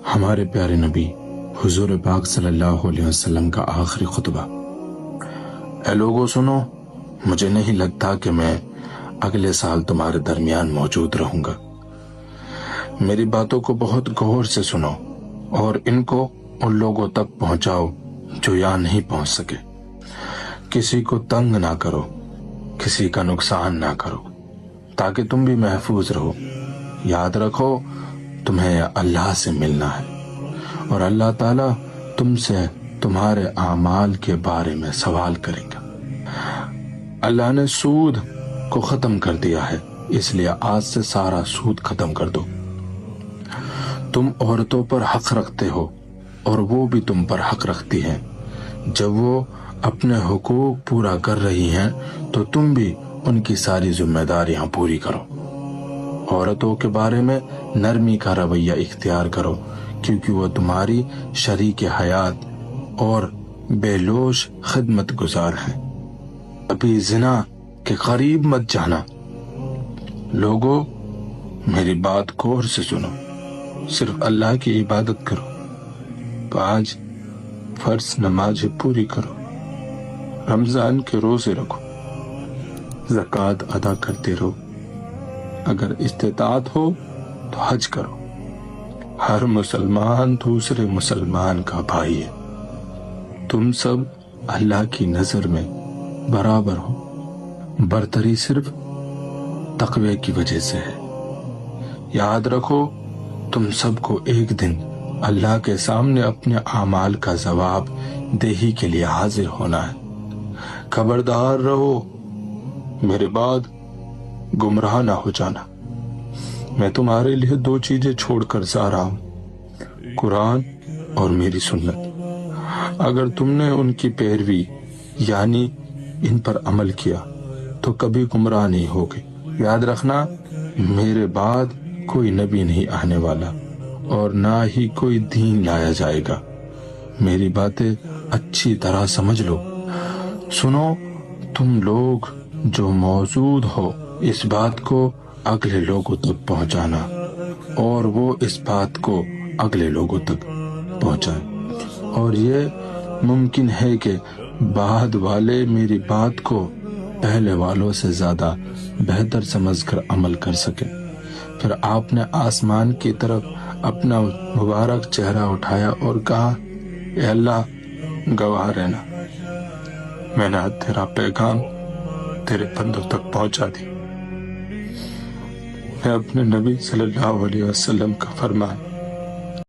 ہمارے پیارے نبی حضور پاک صلی اللہ علیہ وسلم کا آخری خطبہ۔ اے لوگو سنو، مجھے نہیں لگتا کہ میں اگلے سال تمہارے درمیان موجود رہوں گا۔ میری باتوں کو بہت غور سے سنو اور ان کو ان لوگوں تک پہنچاؤ جو یہاں نہیں پہنچ سکے۔ کسی کو تنگ نہ کرو، کسی کا نقصان نہ کرو، تاکہ تم بھی محفوظ رہو۔ یاد رکھو تمہیں اللہ سے ملنا ہے اور اللہ تعالیٰ تم سے تمہارے اعمال کے بارے میں سوال کرے گا۔ اللہ نے سود کو ختم کر دیا ہے، اس لیے آج سے سارا سود ختم کر دو۔ تم عورتوں پر حق رکھتے ہو اور وہ بھی تم پر حق رکھتی ہیں۔ جب وہ اپنے حقوق پورا کر رہی ہیں تو تم بھی ان کی ساری ذمہ داریاں پوری کرو۔ عورتوں کے بارے میں نرمی کا رویہ اختیار کرو، کیونکہ وہ تمہاری شریک حیات اور بے لوث خدمت گزار ہیں۔ ابھی زنا کے قریب مت جانا۔ لوگوں میری بات غور سے سنو، صرف اللہ کی عبادت کرو، 5 فرض نمازیں پوری کرو، رمضان کے روزے رکھو، زکوٰۃ ادا کرتے رہو، اگر استطاعت ہو تو حج کرو۔ ہر مسلمان دوسرے مسلمان کا بھائی ہے۔ تم سب اللہ کی نظر میں برابر ہو، برتری صرف تقوی کی وجہ سے ہے۔ یاد رکھو تم سب کو ایک دن اللہ کے سامنے اپنے اعمال کا جواب دہی کے لیے حاضر ہونا ہے۔ خبردار رہو، میرے بعد گمراہ نہ ہو جانا۔ میں تمہارے لیے 2 چیزیں چھوڑ کر جا رہا ہوں، قرآن اور میری سنت۔ اگر تم نے ان کی پیروی یعنی ان پر عمل کیا تو کبھی گمراہ نہیں ہوگے۔ یاد رکھنا میرے بعد کوئی نبی نہیں آنے والا اور نہ ہی کوئی دین لایا جائے گا۔ میری باتیں اچھی طرح سمجھ لو۔ سنو تم لوگ جو موجود ہو، اس بات کو اگلے لوگوں تک پہنچانا اور وہ اس بات کو اگلے لوگوں تک پہنچائیں، اور یہ ممکن ہے کہ بعد والے میری بات کو پہلے والوں سے زیادہ بہتر سمجھ کر عمل کر سکیں۔ پھر آپ نے آسمان کی طرف اپنا مبارک چہرہ اٹھایا اور کہا، اے اللہ گواہ رہنا، میں نے تیرا پیغام تیرے بندوں تک پہنچا دی۔ میں اپنے نبی صلی اللہ علیہ وسلم کا فرمان